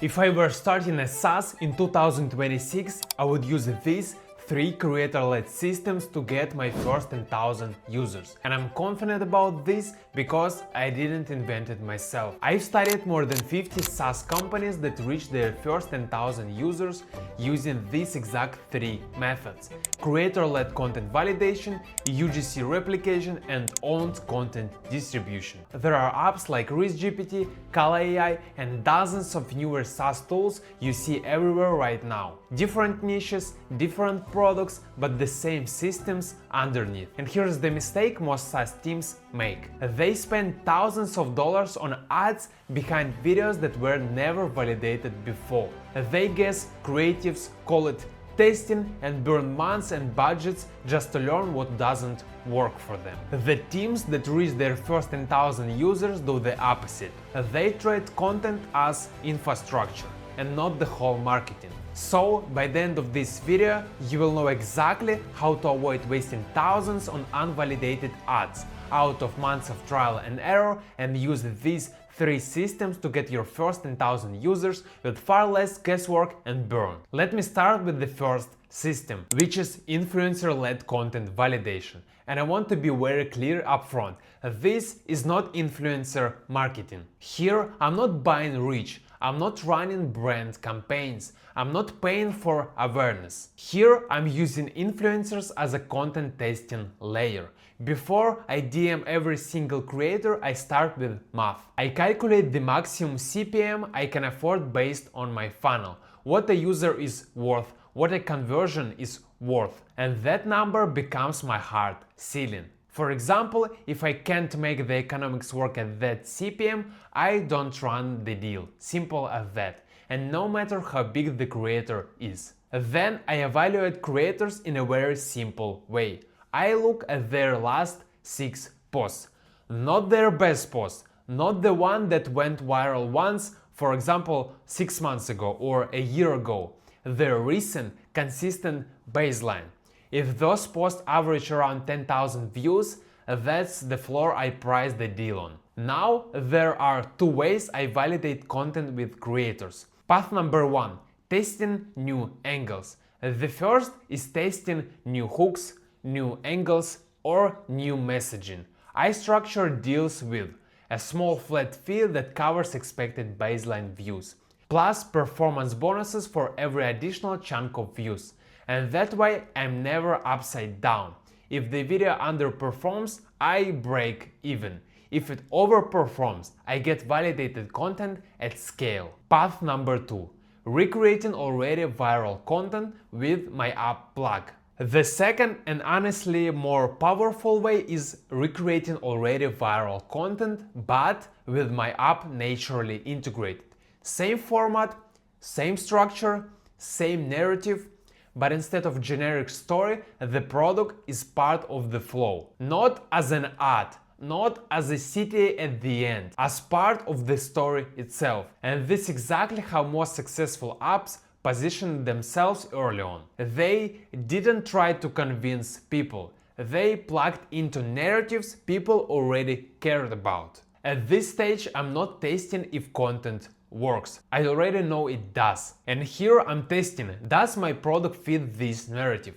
If I were starting a SaaS in 2026, I would use these 3 creator-led systems to get my first 10,000 users. And I'm confident about this because I didn't invent it myself. I've studied more than 50 SaaS companies that reached their first 10,000 users using these exact 3 methods: creator-led content validation, UGC replication, and owned content distribution. There are apps like RiskGPT, Kala AI, and dozens of newer SaaS tools you see everywhere right now. Different niches, different products, but the same systems underneath. And here's the mistake most SaaS teams make. They spend thousands of dollars on ads behind videos that were never validated before. They guess creatives, call it testing, and burn months and budgets just to learn what doesn't work for them. The teams that reach their first 10,000 users do the opposite. They treat content as infrastructure and not the whole marketing. So, by the end of this video, you will know exactly how to avoid wasting thousands on unvalidated ads out of months of trial and error, and use these 3 systems to get your first 10,000 users with far less guesswork and burn. Let me start with the first system, which is influencer-led content validation. And I want to be very clear upfront, this is not influencer marketing. Here I'm not buying reach, I'm not running brand campaigns, I'm not paying for awareness. Here I'm using influencers as a content testing layer. Before I DM every single creator, I start with math. I calculate the maximum CPM I can afford based on my funnel, what a user is worth, what a conversion is worth, and that number becomes my hard ceiling. For example, if I can't make the economics work at that CPM, I don't run the deal. Simple as that. And no matter how big the creator is. Then I evaluate creators in a very simple way. I look at their last 6 posts. Not their best post, not the one that went viral once, for example, 6 months ago or a year ago. Their recent, consistent baseline. If those posts average around 10,000 views, that's the floor I price the deal on. Now, there are 2 ways I validate content with creators. Path number 1, testing new angles. The first is testing new hooks, new angles, or new messaging. I structure deals with a small flat fee that covers expected baseline views, plus performance bonuses for every additional chunk of views. And that way I'm never upside down. If the video underperforms, I break even. If it overperforms, I get validated content at scale. Path number 2, recreating already viral content with my app plug. The second and honestly more powerful way is recreating already viral content, but with my app naturally integrated. Same format, same structure, same narrative, but instead of generic story, the product is part of the flow. Not as an ad, not as a CTA at the end, as part of the story itself. And this is exactly how most successful apps positioned themselves early on. They didn't try to convince people, they plugged into narratives people already cared about. At this stage, I'm not testing if content works. I already know it does. And here I'm testing, does my product fit this narrative?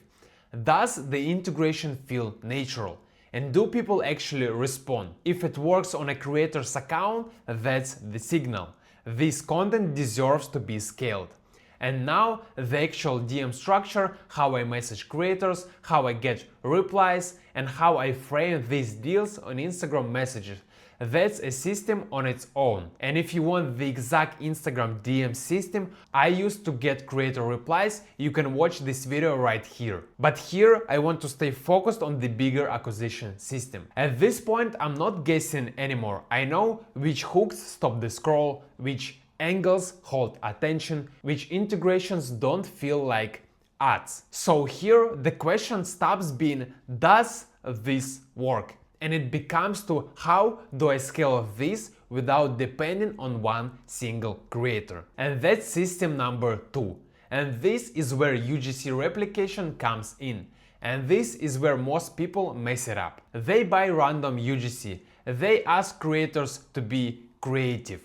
Does the integration feel natural? And do people actually respond? If it works on a creator's account, that's the signal. This content deserves to be scaled. And now the actual DM structure, how I message creators, how I get replies, and how I frame these deals on Instagram messages. That's a system on its own. And if you want the exact Instagram DM system I used to get creator replies, you can watch this video right here. But here I want to stay focused on the bigger acquisition system. At this point I'm not guessing anymore. I know which hooks stop the scroll, which angles hold attention, which integrations don't feel like ads. So here the question stops being, does this work? And it becomes to, how do I scale this without depending on one single creator? And that's system number 2. And this is where UGC replication comes in. And this is where most people mess it up. They buy random UGC. They ask creators to be creative.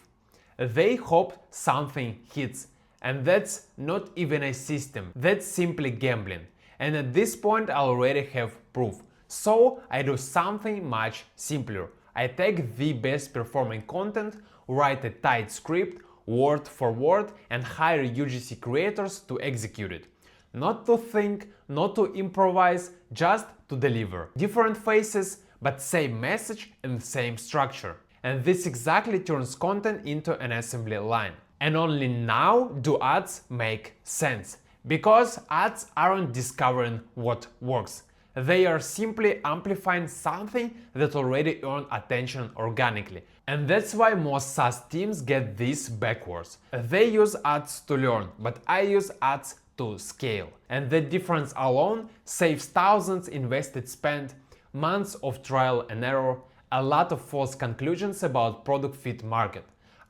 They hope something hits. And that's not even a system, that's simply gambling. And at this point I already have proof. So I do something much simpler. I take the best performing content, write a tight script, word for word, and hire UGC creators to execute it. Not to think, not to improvise, just to deliver. Different faces, but same message and same structure. And this exactly turns content into an assembly line. And only now do ads make sense. Because ads aren't discovering what works. They are simply amplifying something that already earned attention organically. And that's why most SaaS teams get this backwards. They use ads to learn, but I use ads to scale. And the difference alone saves thousands invested spend, months of trial and error, a lot of false conclusions about product fit market.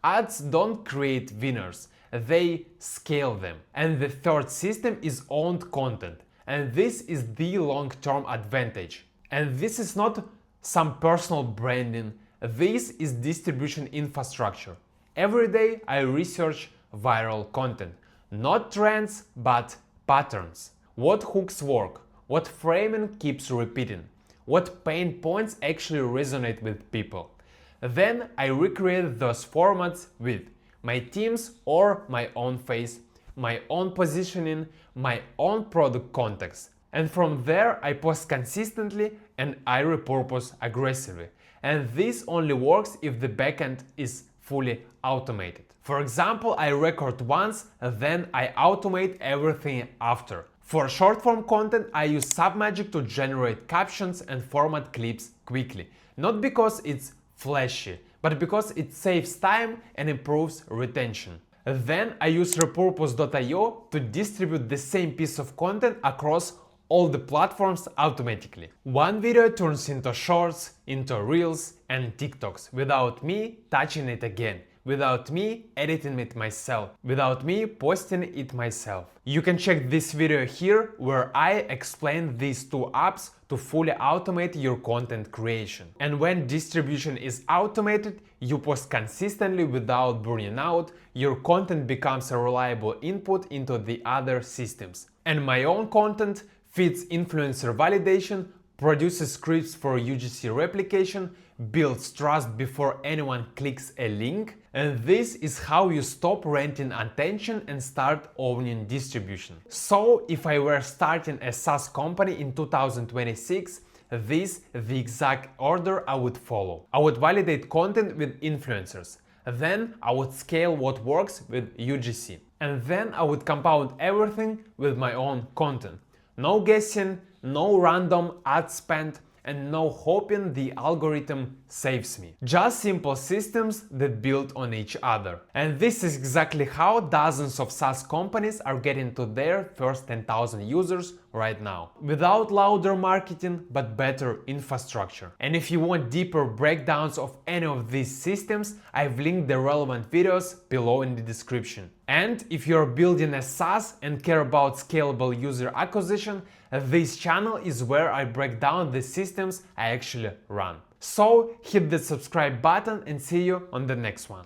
Ads don't create winners, they scale them. And the third system is owned content. And this is the long-term advantage. And this is not some personal branding, this is distribution infrastructure. Every day I research viral content. Not trends, but patterns. What hooks work? What framing keeps repeating? What pain points actually resonate with people? Then I recreate those formats with my teams or my own face, my own positioning, my own product context. And from there I post consistently and I repurpose aggressively. And this only works if the backend is fully automated. For example, I record once, then I automate everything after. For short-form content, I use Submagic to generate captions and format clips quickly. Not because it's flashy, but because it saves time and improves retention. Then I use repurpose.io to distribute the same piece of content across all the platforms automatically. One video turns into shorts, into reels and TikToks without me touching it again, without me editing it myself, without me posting it myself. You can check this video here where I explain these two apps to fully automate your content creation. And when distribution is automated, you post consistently without burning out, your content becomes a reliable input into the other systems. And my own content feeds influencer validation, produces scripts for UGC replication, builds trust before anyone clicks a link, and this is how you stop renting attention and start owning distribution. So if I were starting a SaaS company in 2026, this is the exact order I would follow. I would validate content with influencers. Then I would scale what works with UGC. And then I would compound everything with my own content. No guessing, no random ad spend, and no hoping the algorithm saves me. Just simple systems that build on each other. And this is exactly how dozens of SaaS companies are getting to their first 10,000 users right now. Without louder marketing, but better infrastructure. And if you want deeper breakdowns of any of these systems, I've linked the relevant videos below in the description. And if you're building a SaaS and care about scalable user acquisition, this channel is where I break down the systems I actually run. So hit the subscribe button and see you on the next one.